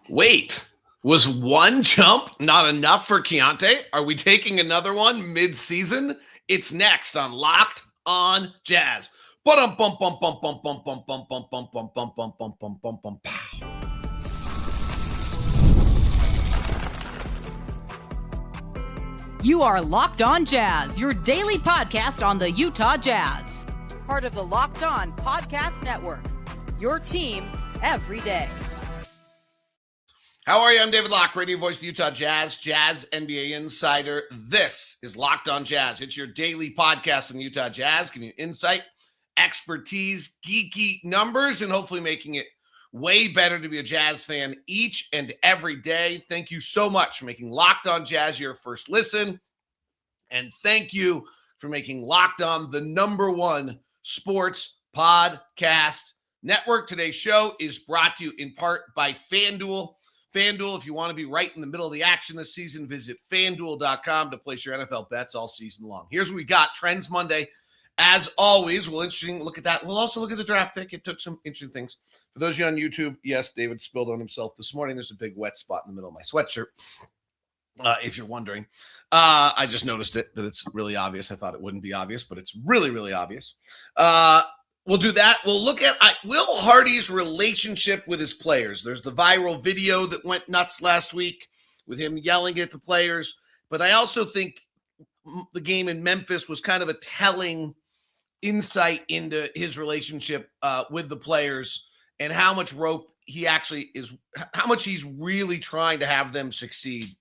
Wait, was one jump not enough for Keyonte? Are we taking another one mid-season? It's next on Locked on Jazz. Bum bum bum bum bum bum bum bum bum bum bum bum bum bum bum bum bum. You are Locked on Jazz, your daily podcast on the Utah Jazz. Part of the Locked on Podcast Network. Your team every day. How are you? I'm David Locke, radio voice of the Utah Jazz, Jazz NBA insider. This is Locked on Jazz. It's your daily podcast on the Utah Jazz, giving you insight, expertise, geeky numbers, and hopefully making it way better to be a Jazz fan each and every day. Thank you so much for making Locked on Jazz your first listen. And thank you for making Locked on the number one sports podcast network. Today's show is brought to you in part by FanDuel. FanDuel, if you want to be right in the middle of the action this season, visit FanDuel.com to place your NFL bets all season long. Here's what we got. Trends Monday. As always, we'll look at that. We'll also look at the draft pick. It took some interesting things. For those of you on YouTube, yes, David spilled on himself this morning. There's a big wet spot in the middle of my sweatshirt, if you're wondering. I just noticed it, that it's really obvious. I thought it wouldn't be obvious, but it's really, really obvious. We'll do that. We'll look at Will Hardy's relationship with his players. There's the viral video that went nuts last week with him yelling at the players. But I also think the game in Memphis was kind of a telling insight into his relationship with the players and how much rope he actually is, how much he's really trying to have them succeed.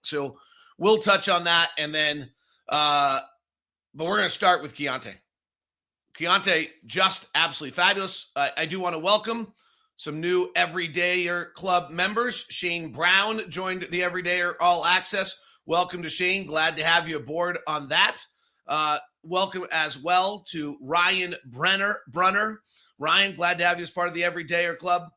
So we'll touch on that. And then, but we're going to start with Keyonte. Keyonte, just absolutely fabulous. I do want to welcome some new Everydayer Club members. Shane Brown joined the Everydayer All Access. Welcome to Shane. Glad to have you aboard on that. Welcome as well to Ryan Brunner. Ryan, glad to have you as part of the Everydayer Club.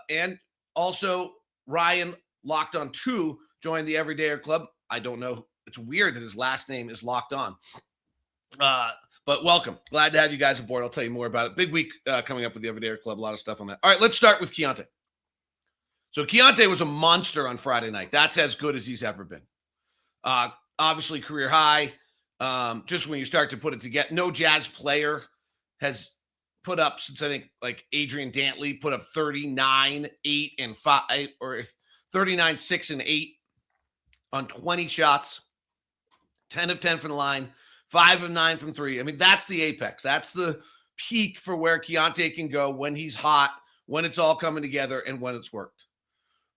And also Ryan Locked On 2 joined the Everydayer Club. I don't know. It's weird that his last name is Locked On. But welcome. Glad to have you guys aboard. I'll tell you more about it. Big week coming up with the Everydayer Club. A lot of stuff on that. All right, let's start with Keyonte. So Keyonte was a monster on Friday night. That's as good as he's ever been. Obviously, career high. Just when you start to put it together, no Jazz player has put up since I think like Adrian Dantley put up 39, 8, and 5, or 39, 6, and 8 on 20 shots, 10 of 10 from the line. 5 of 9 from 3. I mean, that's the apex. That's the peak for where Keyonte can go when he's hot, when it's all coming together, and when it's worked.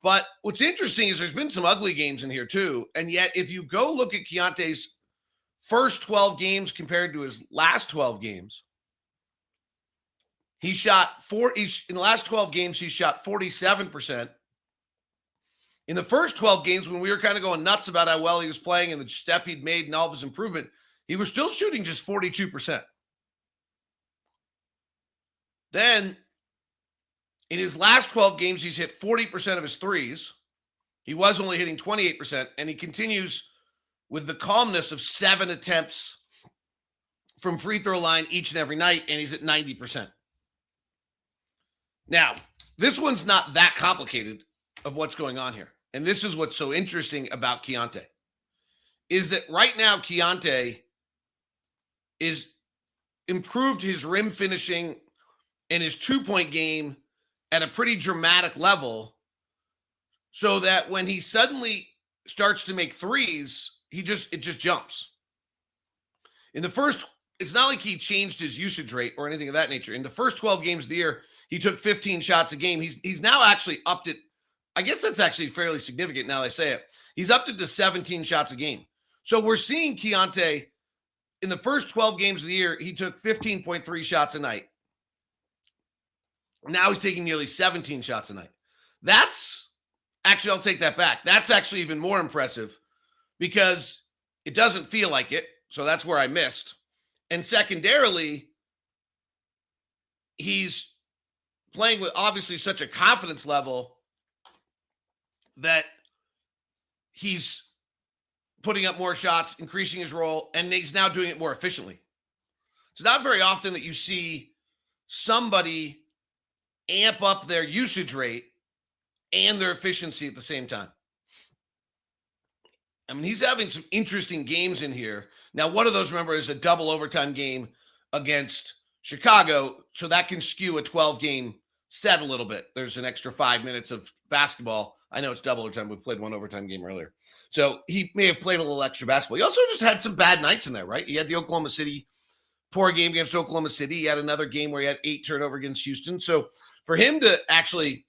But what's interesting is there's been some ugly games in here too. And yet, if you go look at Keyonte's first 12 games compared to his last 12 games, in the last 12 games, he shot 47%. In the first 12 games, when we were kind of going nuts about how well he was playing and the step he'd made and all of his improvement, he was still shooting just 42%. Then, in his last 12 games, he's hit 40% of his threes. He was only hitting 28%, and he continues with the calmness of 7 attempts from free throw line each and every night, and he's at 90%. Now, this one's not that complicated of what's going on here. And this is what's so interesting about Keyonte, is that right now Keyonte is improved his rim finishing and his two-point game at a pretty dramatic level, so that when he suddenly starts to make threes, it just jumps. It's not like he changed his usage rate or anything of that nature. In the first 12 games of the year, he took 15 shots a game. He's now actually upped it. I guess that's actually fairly significant now that I say it. He's upped it to 17 shots a game. So we're seeing Keyonte in the first 12 games of the year, he took 15.3 shots a night. Now he's taking nearly 17 shots a night. I'll take that back. That's actually even more impressive because it doesn't feel like it. So that's where I missed. And secondarily, he's playing with obviously such a confidence level that he's putting up more shots, increasing his role, and he's now doing it more efficiently. It's not very often that you see somebody amp up their usage rate and their efficiency at the same time. I mean, he's having some interesting games in here. Now, one of those, remember, is a double overtime game against Chicago, so that can skew a 12-game set a little bit. There's an extra 5 minutes of basketball. I know it's double overtime. We played one overtime game earlier. So he may have played a little extra basketball. He also just had some bad nights in there, right? He had the Oklahoma City poor game against Oklahoma City. He had another game where he had 8 turnover against Houston. So for him to actually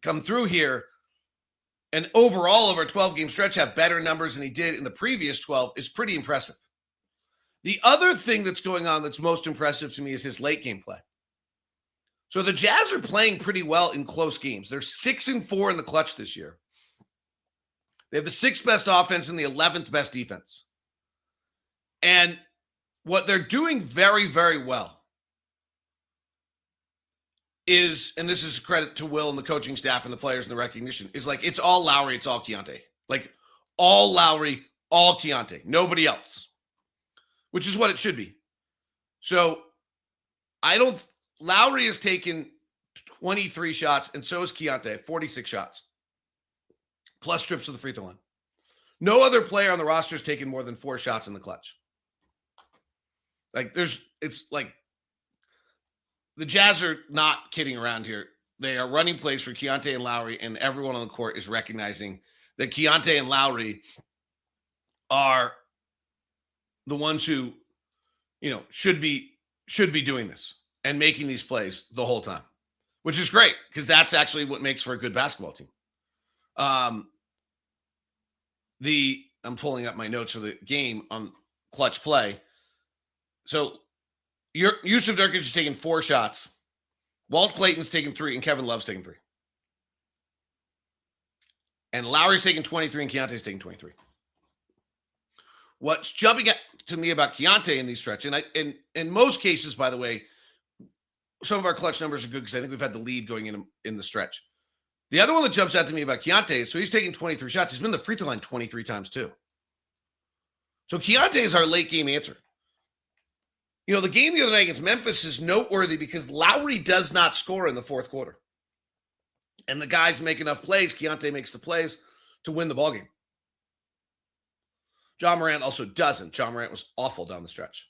come through here and overall over a 12-game stretch have better numbers than he did in the previous 12 is pretty impressive. The other thing that's going on that's most impressive to me is his late game play. So the Jazz are playing pretty well in close games. They're 6-4 in the clutch this year. They have the 6th best offense and the 11th best defense. And what they're doing very, very well is, and this is credit to Will and the coaching staff and the players and the recognition, is like it's all Lauri, it's all Keyonte. Like all Lauri, all Keyonte, nobody else, which is what it should be. So Lauri has taken 23 shots, and so has Keyonte, 46 shots, plus trips to the free throw line. No other player on the roster has taken more than 4 shots in the clutch. It's like the Jazz are not kidding around here. They are running plays for Keyonte and Lauri, and everyone on the court is recognizing that Keyonte and Lauri are the ones who, should be doing this and making these plays the whole time, which is great because that's actually what makes for a good basketball team. I'm pulling up my notes for the game on clutch play. So Yusuf Nurkic is taking 4 shots. Walt Clayton's taking 3, and Kevin Love's taking 3. And Lauri's taking 23, and Keyonte's taking 23. What's jumping out to me about Keyonte in these stretches, and in most cases, by the way, some of our clutch numbers are good because I think we've had the lead going in the stretch. The other one that jumps out to me about Keyonte is, so he's taking 23 shots. He's been to the free throw line 23 times too. So Keyonte is our late game answer. The game the other night against Memphis is noteworthy because Lauri does not score in the fourth quarter. And the guys make enough plays. Keyonte makes the plays to win the ballgame. John Morant also doesn't. John Morant was awful down the stretch.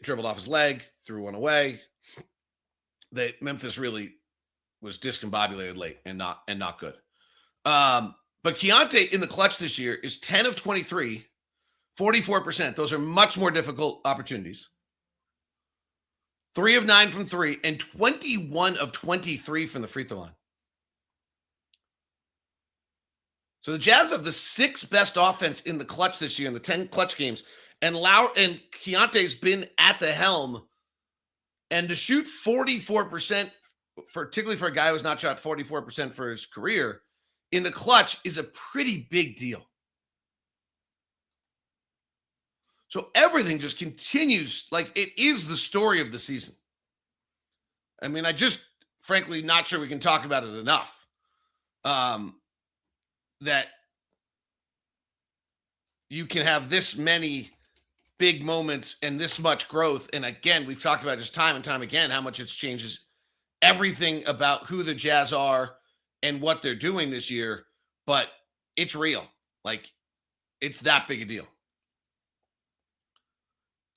Dribbled off his leg, threw one away. Memphis really was discombobulated late and not good. But Keyonte in the clutch this year is 10 of 23, 44%. Those are much more difficult opportunities. 3 of 9 from 3, and 21 of 23 from the free throw line. So the Jazz have the 6th best offense in the clutch this year in the 10 clutch games. And Keyonte's been at the helm. And to shoot 44%, particularly for a guy who's not shot 44% for his career, in the clutch is a pretty big deal. So everything just continues like it is the story of the season. I mean, I just frankly not sure we can talk about it enough. That you can have this many big moments and this much growth. And again, we've talked about just time and time again how much it changes everything about who the Jazz are and what they're doing this year. But it's real. Like, it's that big a deal.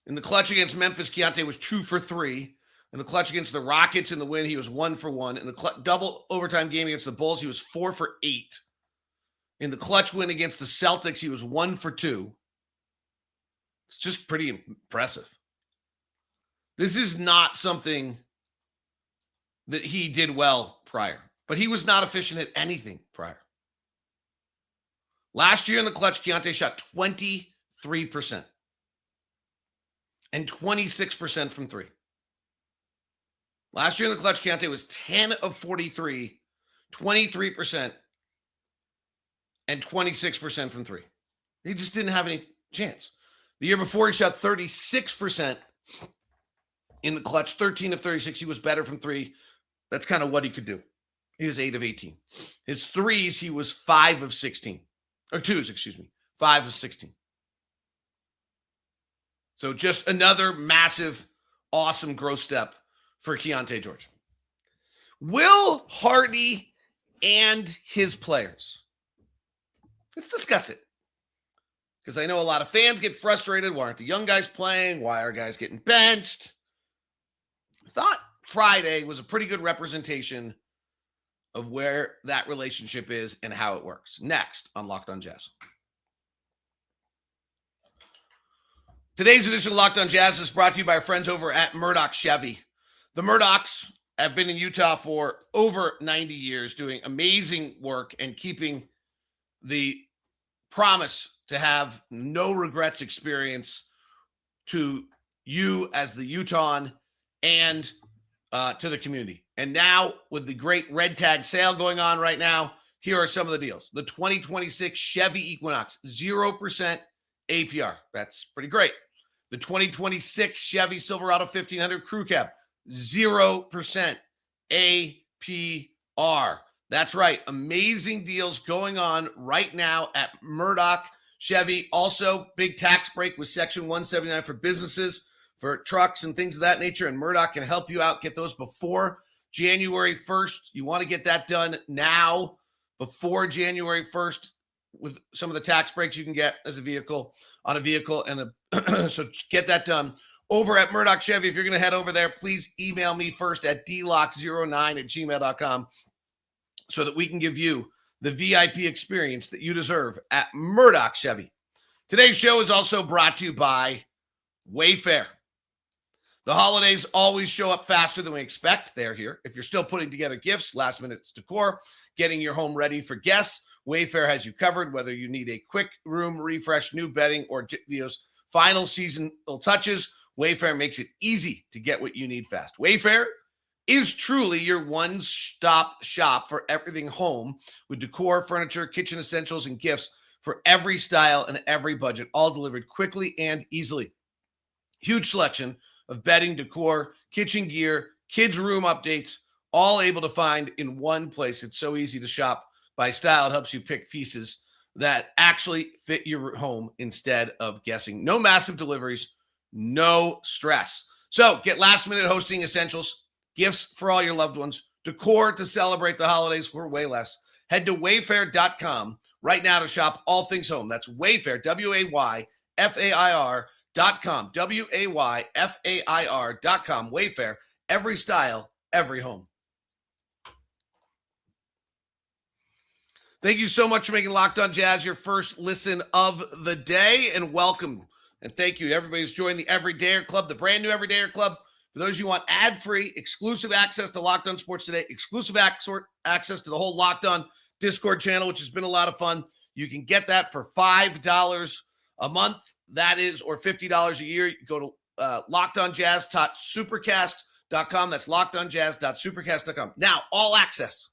In the clutch against Memphis, Keyonte was 2 for 3. In the clutch against the Rockets in the win, he was 1 for 1. In the double overtime game against the Bulls, he was 4 for 8. In the clutch win against the Celtics, he was 1 for 2. It's just pretty impressive. This is not something that he did well prior, but he was not efficient at anything prior. Last year in the clutch, Keyonte shot 23%. And 26% from 3. Last year in the clutch, Keyonte was 10 of 43, 23%, and 26% from 3. He just didn't have any chance. The year before, he shot 36% in the clutch, 13 of 36. He was better from 3. That's kind of what he could do. He was 8 of 18. His threes, he was 5 of 16. Or 2s, 5 of 16. So just another massive, awesome growth step for Keyonte George. Will Hardy and his players. Let's discuss it. Because I know a lot of fans get frustrated. Why aren't the young guys playing? Why are guys getting benched? I thought Friday was a pretty good representation of where that relationship is and how it works. Next on Locked On Jazz. Today's edition of Locked On Jazz is brought to you by our friends over at Murdoch Chevy. The Murdochs have been in Utah for over 90 years, doing amazing work and keeping the promise to have no regrets experience to you as the Utahn and to the community. And now with the great red tag sale going on right now, here are some of the deals. The 2026 Chevy Equinox, 0% APR. That's pretty great. The 2026 Chevy Silverado 1500 Crew Cab, 0% APR. That's right. Amazing deals going on right now at Murdoch Chevy. Also, big tax break with Section 179 for businesses, for trucks and things of that nature. And Murdoch can help you out. Get those before January 1st. You want to get that done now before January 1st with some of the tax breaks you can get as a vehicle on a vehicle. And so get that done over at Murdoch Chevy. If you're going to head over there, please email me first at dlock09@gmail.com so that we can give you the VIP experience that you deserve at Murdoch Chevy. Today's show is also brought to you by Wayfair. The holidays always show up faster than we expect. They're here. If you're still putting together gifts, last minute decor, getting your home ready for guests, Wayfair has you covered. Whether you need a quick room refresh, new bedding, or those final seasonal touches, Wayfair makes it easy to get what you need fast. Wayfair is truly your one-stop shop for everything home with decor, furniture, kitchen essentials, and gifts for every style and every budget, all delivered quickly and easily. Huge selection of bedding, decor, kitchen gear, kids' room updates, all able to find in one place. It's so easy to shop by style. It helps you pick pieces that actually fit your home instead of guessing. No massive deliveries, no stress. So get last-minute hosting essentials, gifts for all your loved ones, decor to celebrate the holidays for way less. Head to wayfair.com right now to shop all things home. That's Wayfair, WAYFAIR.com, WAYFAIR.com. Wayfair, every style, every home. Thank you so much for making Locked On Jazz your first listen of the day, and welcome. And thank you to everybody who's joined the Everydayer Club, the brand new Everydayer Club. For those of you who want ad-free, exclusive access to Locked On Sports Today, exclusive access to the whole Locked On Discord channel, which has been a lot of fun, you can get that for $5 a month. That is, or $50 a year. You go to lockedonjazz.supercast.com. That's lockedonjazz.supercast.com. Now, all access.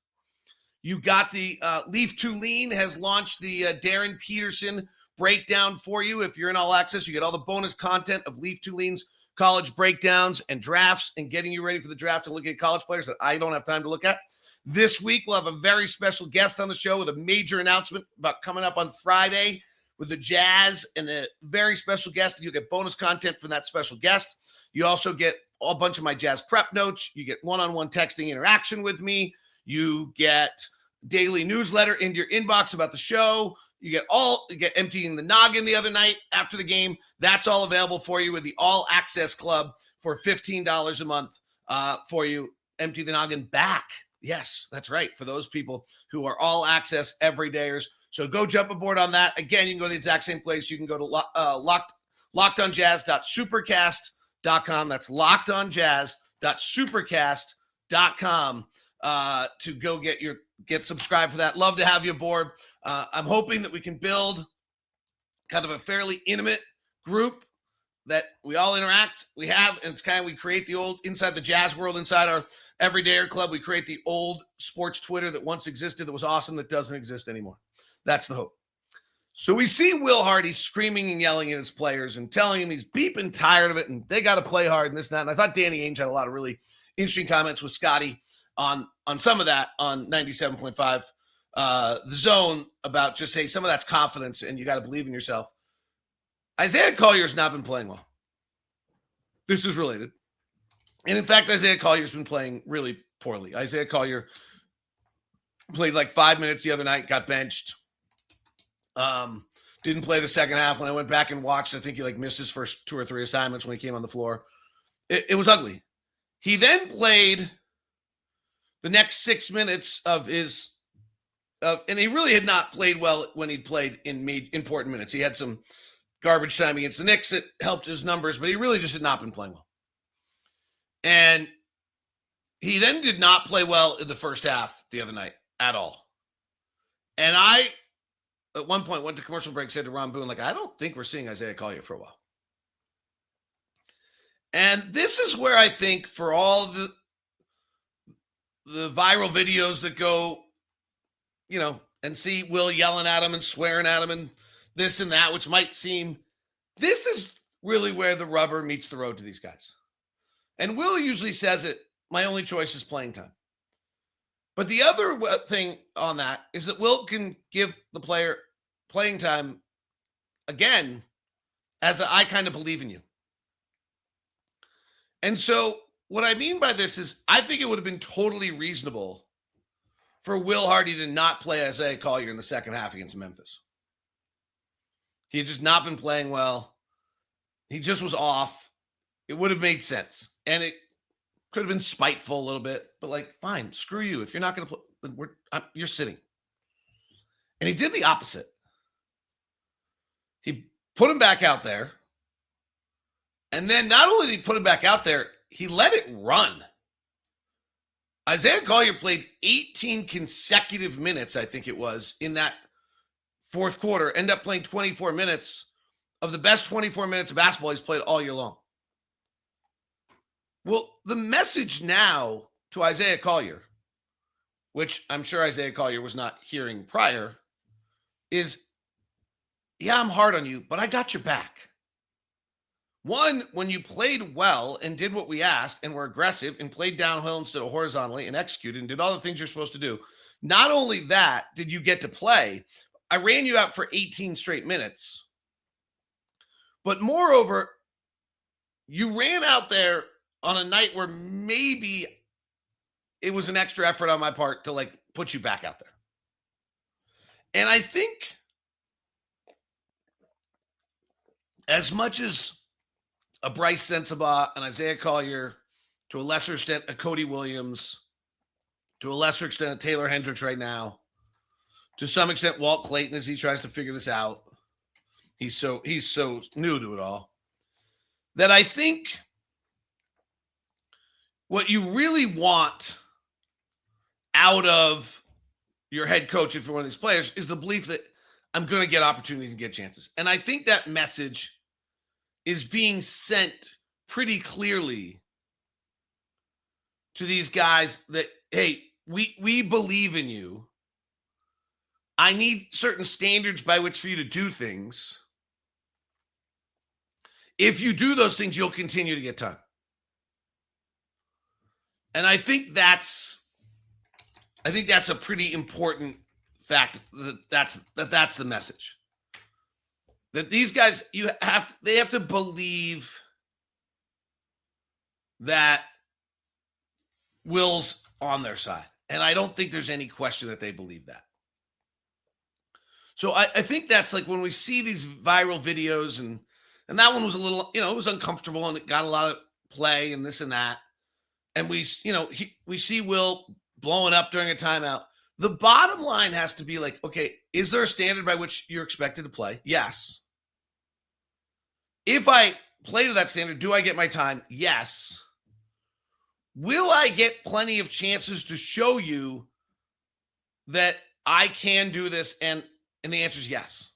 You got the Leaf to Lean has launched the Darren Peterson breakdown for you. If you're in all access, you get all the bonus content of Leaf to Lean's college breakdowns and drafts and getting you ready for the draft and looking at college players that I don't have time to look at. This week, we'll have a very special guest on the show with a major announcement about coming up on Friday with the Jazz and a very special guest. And you'll get bonus content from that special guest. You also get a bunch of my Jazz prep notes. You get one-on-one texting interaction with me. You get daily newsletter into your inbox about the show. You get emptying the noggin the other night after the game. That's all available for you with the All Access Club for $15 a month for you. Empty the noggin back. Yes, that's right. For those people who are all access everydayers. So go jump aboard on that. Again, you can go to the exact same place. You can go to lockedonjazz.supercast.com. That's lockedonjazz.supercast.com to go get subscribed for that. Love to have you aboard. I'm hoping that we can build kind of a fairly intimate group that we all interact. We create the old inside the Jazz world, inside our Everydayer Club. We create the old sports Twitter that once existed, that was awesome, that doesn't exist anymore. That's the hope. So we see Will Hardy screaming and yelling at his players and telling him he's beeping tired of it and they got to play hard and this and that. And I thought Danny Ainge had a lot of really interesting comments with Scotty on some of that on 97.5 The Zone about just, hey, some of that's confidence and you got to believe in yourself. Isaiah Collier's not been playing well. This is related. And in fact, Isaiah Collier's been playing really poorly. Isaiah Collier Played like 5 minutes the other night, got benched. Didn't play the second half. When I went back and watched, I think he like missed his first 2 or 3 assignments when he came on the floor. It was ugly. He then played the next 6 minutes of his, and he really had not played well when he'd played in important minutes. He had some garbage time against the Knicks that helped his numbers, but he really just had not been playing well. And he then did not play well in the first half the other night at all. And I, at one point, went to commercial break, said to Ron Boone, like, I don't think we're seeing Isaiah Collier for a while. And this is where I think for all the viral videos that go, and see Will yelling at him and swearing at him and this and that, which might seem, this is really where the rubber meets the road to these guys. And Will usually says it, my only choice is playing time. But the other thing on that is that Will can give the player playing time again as I kind of believe in you. And so what I mean by this is I think it would have been totally reasonable for Will Hardy to not play Isaiah Collier in the second half against Memphis. He had just not been playing well. He just was off. It would have made sense. And it could have been spiteful a little bit, but like, fine, screw you. If you're not going to play, you're sitting. And he did the opposite. He put him back out there. And then not only did he put him back out there, he let it run. Isaiah Collier played 18 consecutive minutes, I think it was, in that fourth quarter. Ended up playing 24 minutes of the best 24 minutes of basketball he's played all year long. Well, the message now to Isaiah Collier, which I'm sure Isaiah Collier was not hearing prior, is, yeah, I'm hard on you, but I got your back. One, when you played well and did what we asked and were aggressive and played downhill instead of horizontally and executed and did all the things you're supposed to do, not only that did you get to play, I ran you out for 18 straight minutes. But moreover, you ran out there on a night where maybe it was an extra effort on my part to like put you back out there. And I think as much as a Bryce Sensabaugh, an Isaiah Collier, to a lesser extent, a Cody Williams, to a lesser extent, a Taylor Hendricks right now, to some extent, Walt Clayton as he tries to figure this out. He's so new to it all. That I think what you really want out of your head coach, if you're one of these players, is the belief that I'm going to get opportunities and get chances. And I think that message is being sent pretty clearly to these guys that, hey, we believe in you. I need certain standards by which for you to do things. If you do those things, you'll continue to get time. And I think that's a pretty important fact that's the message. That these guys, they have to believe that Will's on their side. And I don't think there's any question that they believe that. So I think that's like when we see these viral videos and that one was a little, it was uncomfortable and it got a lot of play and this and that. And we see Will blowing up during a timeout. The bottom line has to be like, okay, is there a standard by which you're expected to play? Yes. If I play to that standard, do I get my time? Yes. Will I get plenty of chances to show you that I can do this? And the answer is yes.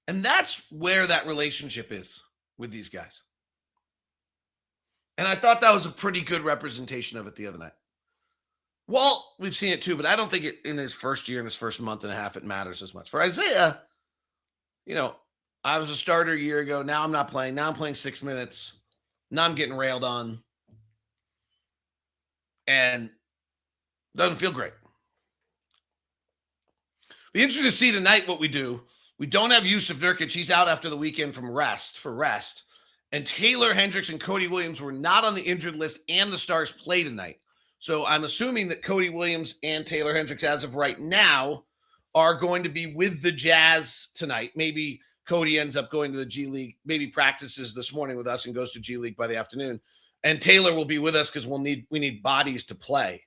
And that's where that relationship is with these guys. And I thought that was a pretty good representation of it the other night. Walt, we've seen it too, but I don't think in his first year, in his first month and a half, it matters as much. For Isaiah, I was a starter a year ago. Now I'm not playing. Now I'm playing 6 minutes. Now I'm getting railed on. And doesn't feel great. Be interesting to see tonight what we do. We don't have Yusuf Nurkic. He's out after the weekend for rest. And Taylor Hendricks and Cody Williams were not on the injured list, and the Stars play tonight. So I'm assuming that Cody Williams and Taylor Hendricks, as of right now, are going to be with the Jazz tonight. Maybe Cody ends up going to the G League, maybe practices this morning with us and goes to G League by the afternoon. And Taylor will be with us because we need bodies to play.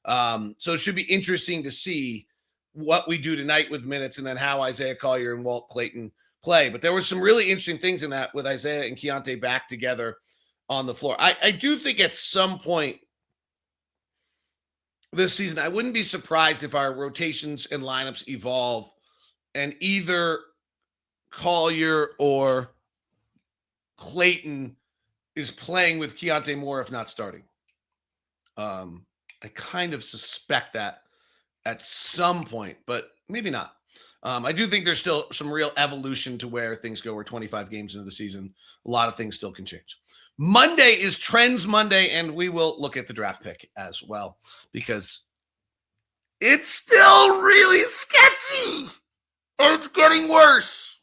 So it should be interesting to see what we do tonight with minutes and then how Isaiah Collier and Walt Clayton play. But there were some really interesting things in that with Isaiah and Keyonte back together on the floor. I do think at some point this season, I wouldn't be surprised if our rotations and lineups evolve and either Collier or Clayton is playing with Keyonte more, if not starting. I kind of suspect that at some point, but maybe not. I do think there's still some real evolution to where things go. We're 25 games into the season. A lot of things still can change. Monday is Trends Monday, and we will look at the draft pick as well because it's still really sketchy, and it's getting worse.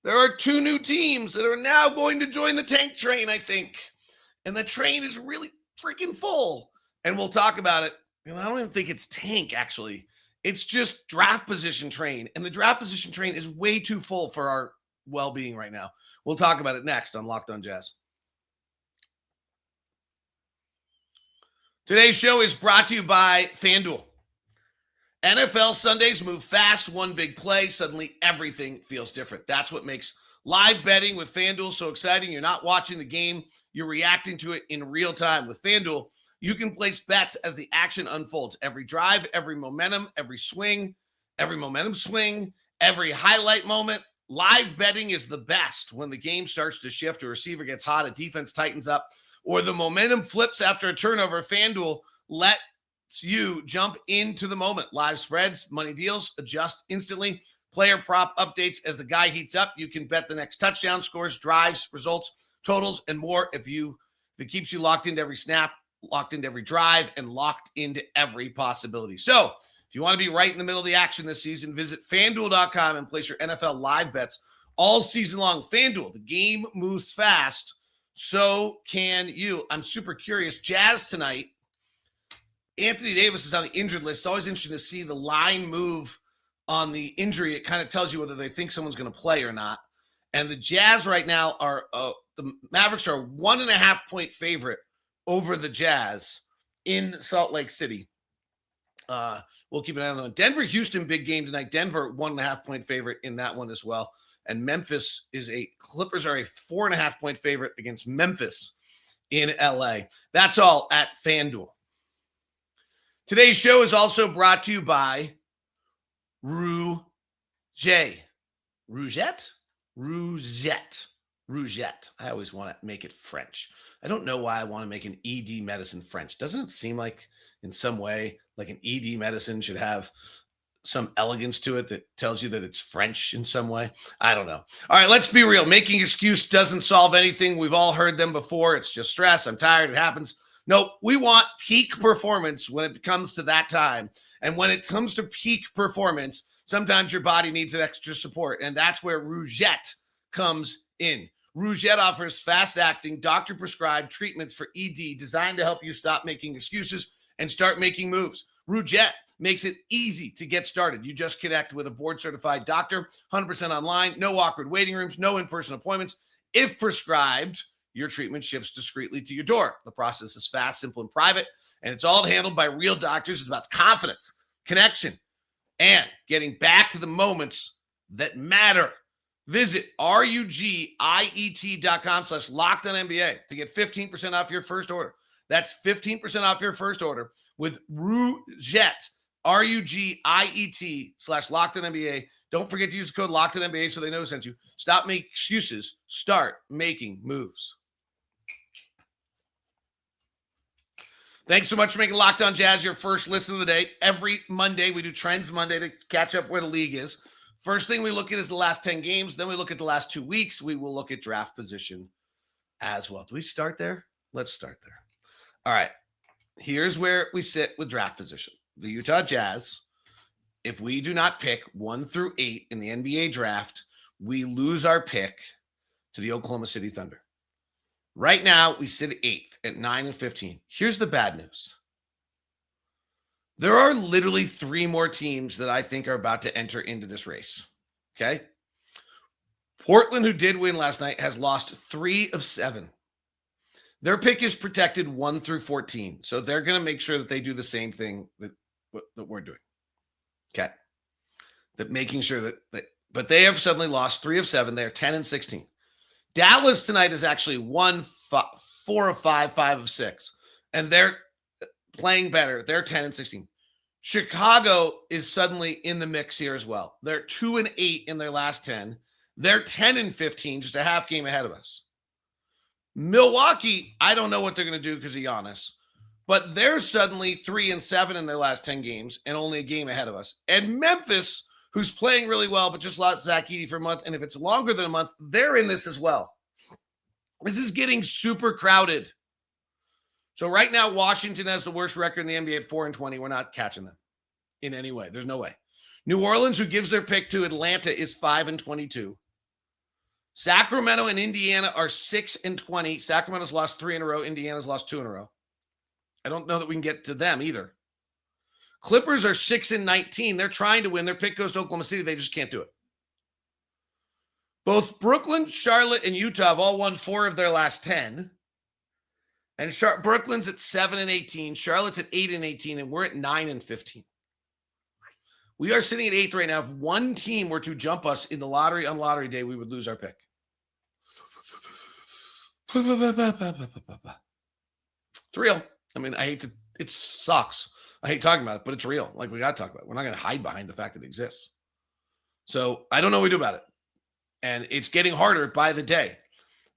There are 2 new teams that are now going to join the tank train, I think, and the train is really freaking full, and we'll talk about it. I don't even think it's tank, actually. It's just draft position train, and the draft position train is way too full for our well-being right now. We'll talk about it next on Locked On Jazz. Today's show is brought to you by FanDuel. NFL Sundays move fast, one big play, suddenly everything feels different. That's what makes live betting with FanDuel so exciting. You're not watching the game, you're reacting to it in real time. With FanDuel, you can place bets as the action unfolds. Every drive, every momentum, every swing, every momentum swing, every highlight moment. Live betting is the best when the game starts to shift, a receiver gets hot, a defense tightens up, or the momentum flips after a turnover. FanDuel lets you jump into the moment. Live spreads, money deals, adjust instantly. Player prop updates as the guy heats up. You can bet the next touchdown, scores, drives, results, totals, and more if it keeps you locked into every snap, locked into every drive, and locked into every possibility. So if you want to be right in the middle of the action this season, visit FanDuel.com and place your NFL live bets all season long. FanDuel, the game moves fast. So can you. I'm super curious. Jazz tonight. Anthony Davis is on the injured list. It's always interesting to see the line move on the injury. It kind of tells you whether they think someone's going to play or not. And the Jazz right now are the Mavericks are 1.5 point favorite over the Jazz in Salt Lake City. We'll keep an eye on that one. Denver-Houston, big game tonight. Denver, 1.5 point favorite in that one as well. And Clippers are a 4.5 point favorite against Memphis in LA. That's all at FanDuel. Today's show is also brought to you by Rouget. Rouget? Rouget. I always want to make it French. I don't know why I want to make an ED medicine French. Doesn't it seem like in some way, like an ED medicine should have some elegance to it that tells you that it's French in some way? I don't know. All right, let's be real. Making excuse doesn't solve anything. We've all heard them before. It's just stress. I'm tired. It happens. No, we want peak performance when it comes to that time. And when it comes to peak performance, sometimes your body needs an extra support. And that's where Rouget comes in. Rouget offers fast-acting, doctor-prescribed treatments for ED designed to help you stop making excuses and start making moves. Rouget makes it easy to get started. You just connect with a board-certified doctor, 100% online, no awkward waiting rooms, no in-person appointments. If prescribed, your treatment ships discreetly to your door. The process is fast, simple, and private, and it's all handled by real doctors. It's about confidence, connection, and getting back to the moments that matter. Visit RUGIET.com/LockedOnNBA to get 15% off your first order. That's 15% off your first order with Rouget, RUGIET/LockedOnNBA. Don't forget to use the code LockedOnNBA so they know who sent you. Stop making excuses. Start making moves. Thanks so much for making Locked On Jazz your first listen of the day. Every Monday, we do Trends Monday to catch up where the league is. First thing we look at is the last 10 games. Then we look at the last 2 weeks. We will look at draft position as well. Do we start there? Let's start there. All right. Here's where we sit with draft position. The Utah Jazz, if we do not pick 1 through 8 in the NBA draft, we lose our pick to the Oklahoma City Thunder. Right now, we sit 8th at 9 and 15. Here's the bad news. There are literally 3 more teams that I think are about to enter into this race. Okay. Portland, who did win last night, has lost 3 of 7. Their pick is protected 1 through 14. So they're going to make sure that they do the same thing that we're doing. Okay. That making sure that but they have suddenly lost 3 of 7. They're 10 and 16. Dallas tonight is actually 4 of 5, 5 of 6. And they're playing better. They're 10 and 16. Chicago is suddenly in the mix here as well. They're 2 and 8 in their last 10. They're 10 and 15, just a half game ahead of us. Milwaukee, I don't know what they're going to do because of Giannis, but they're suddenly 3 and 7 in their last 10 games and only a game ahead of us. And Memphis, who's playing really well, but just lost Zach Edey for a month, and if it's longer than a month, they're in this as well. This is getting super crowded. So right now, Washington has the worst record in the NBA at 4 and 20. We're not catching them in any way. There's no way. New Orleans, who gives their pick to Atlanta, is 5 and 22. Sacramento and Indiana are 6 and 20. Sacramento's lost 3 in a row. Indiana's lost 2 in a row. I don't know that we can get to them either. Clippers are 6 and 19. They're trying to win. Their pick goes to Oklahoma City. They just can't do it. Both Brooklyn, Charlotte, and Utah have all won 4 of their last 10. And Brooklyn's at 7 and 18. Charlotte's at 8 and 18. And we're at 9 and 15. We are sitting at 8th right now. If one team were to jump us in the lottery on lottery day, we would lose our pick. It's real. I mean, it sucks. I hate talking about it, but it's real. Like, we got to talk about it. We're not going to hide behind the fact that it exists. So I don't know what we do about it. And it's getting harder by the day.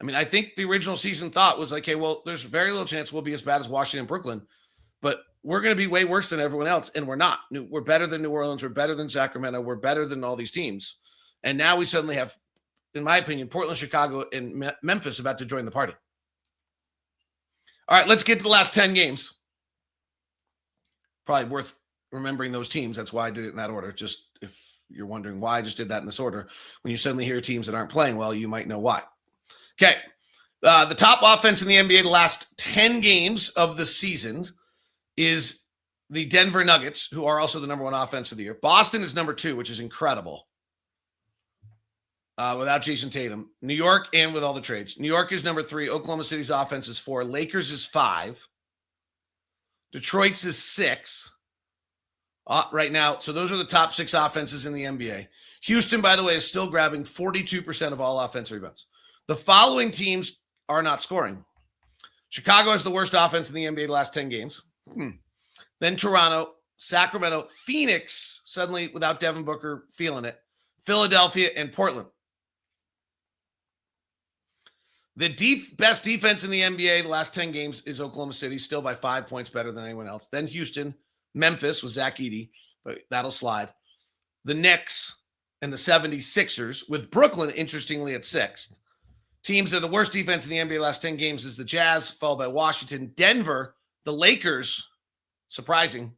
I mean, I think the original season thought was like, okay, well, there's very little chance we'll be as bad as Washington and Brooklyn, but we're going to be way worse than everyone else. And we're not. We're better than New Orleans. We're better than Sacramento. We're better than all these teams. And now we suddenly have, in my opinion, Portland, Chicago, and Memphis about to join the party. All right, let's get to the last 10 games. Probably worth remembering those teams. That's why I did it in that order. Just if you're wondering why I just did that in this order, when you suddenly hear teams that aren't playing well, you might know why. Okay. The top offense in the NBA the last 10 games of the season is the Denver Nuggets, who are also the number 1 offense for the year. Boston is number 2, which is incredible. Without Jason Tatum. New York, and with all the trades. New York is number 3. Oklahoma City's offense is 4. Lakers is 5. Detroit's is 6 right now. So those are the top 6 offenses in the NBA. Houston, by the way, is still grabbing 42% of all offensive rebounds. The following teams are not scoring. Chicago has the worst offense in the NBA the last 10 games. Then Toronto, Sacramento, Phoenix, suddenly without Devin Booker feeling it, Philadelphia, and Portland. The best defense in the NBA the last 10 games is Oklahoma City, still by 5 points better than anyone else. Then Houston, Memphis with Zach Edey, but that'll slide. The Knicks and the 76ers, with Brooklyn, interestingly, at 6th. Teams that are the worst defense in the NBA last 10 games is the Jazz, followed by Washington, Denver, the Lakers, surprising.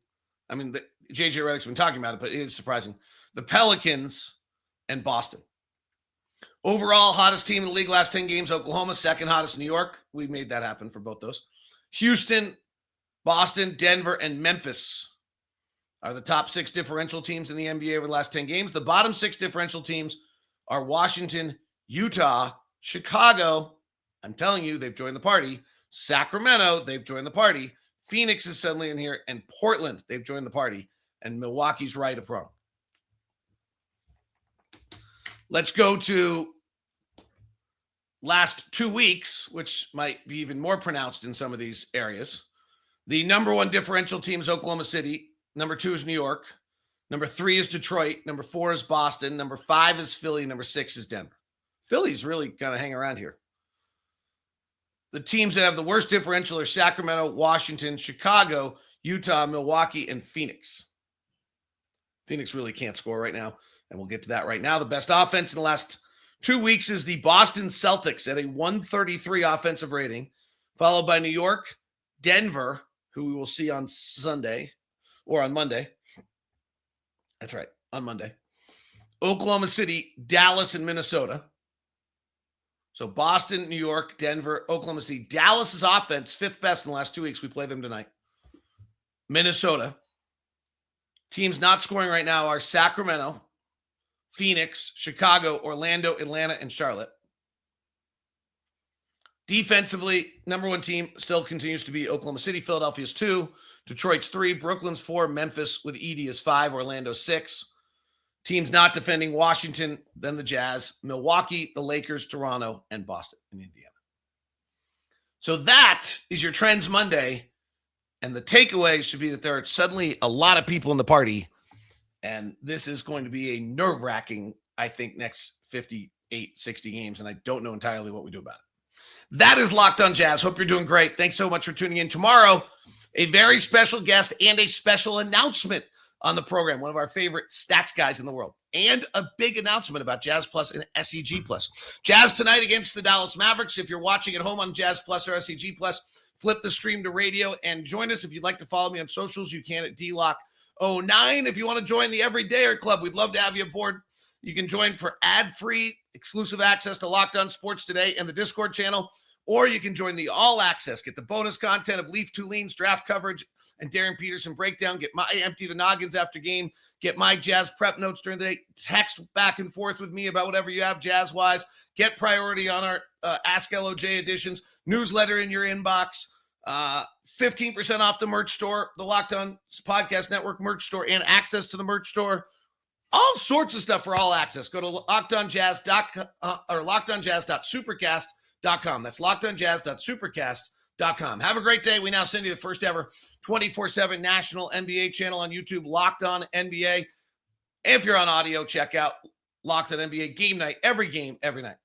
I mean, JJ Redick's been talking about it, but it is surprising. The Pelicans, and Boston. Overall, hottest team in the league last 10 games, Oklahoma. Second hottest, New York. We made that happen for both those. Houston, Boston, Denver, and Memphis are the top 6 differential teams in the NBA over the last 10 games. The bottom 6 differential teams are Washington, Utah, Chicago. I'm telling you, they've joined the party. Sacramento, they've joined the party. Phoenix is suddenly in here. And Portland, they've joined the party. And Milwaukee's right up front. Let's go to last 2 weeks, which might be even more pronounced in some of these areas. The number 1 differential team is Oklahoma City. Number 2 is New York. Number 3 is Detroit. Number 4 is Boston. Number 5 is Philly. Number 6 is Denver. Philly's really kind of hanging around here. The teams that have the worst differential are Sacramento, Washington, Chicago, Utah, Milwaukee, and Phoenix. Phoenix really can't score right now, and we'll get to that right now. The best offense in the last 2 weeks is the Boston Celtics at a 133 offensive rating, followed by New York, Denver, who we will see on Sunday or on Monday. That's right, on Monday. Oklahoma City, Dallas, and Minnesota. So Boston, New York, Denver, Oklahoma City. Dallas's offense, 5th best in the last 2 weeks. We play them tonight. Minnesota. Teams not scoring right now are Sacramento, Phoenix, Chicago, Orlando, Atlanta, and Charlotte. Defensively, number one team still continues to be Oklahoma City. Philadelphia's 2, Detroit's 3, Brooklyn's 4, Memphis with Edie is 5, Orlando 6. Teams not defending: Washington, then the Jazz, Milwaukee, the Lakers, Toronto, and Boston and Indiana. So that is your Trends Monday. And the takeaway should be that there are suddenly a lot of people in the party. And this is going to be a nerve-wracking, I think, next 58, 60 games. And I don't know entirely what we do about it. That is Locked on Jazz. Hope you're doing great. Thanks so much for tuning in. Tomorrow, a very special guest and a special announcement on the program. One of our favorite stats guys in the world. And a big announcement about Jazz Plus and SEG Plus. Jazz tonight against the Dallas Mavericks. If you're watching at home on Jazz Plus or SEG Plus, flip the stream to radio and join us. If you'd like to follow me on socials, you can at DLock09. If you want to join the Everydayer Club, we'd love to have you aboard. You can join for ad-free exclusive access to Locked On Sports Today and the Discord channel, or you can join the All Access, get the bonus content of Leaf Tuline's draft coverage and Darren Peterson breakdown, get my Empty the Noggins after game, get my Jazz prep notes during the day, text back and forth with me about whatever you have Jazz-wise, get priority on our Ask LOJ editions, newsletter in your inbox, 15% off the merch store, the Locked On Podcast Network merch store, and access to the merch store. All sorts of stuff for All Access. Go to LockedOnJazz.com or LockedOnJazz.supercast.com. That's LockedOnJazz.supercast.com. Have a great day. We now send you the first ever 24/7 national NBA channel on YouTube, Locked On NBA. If you're on audio, check out Locked On NBA Game Night, every game, every night.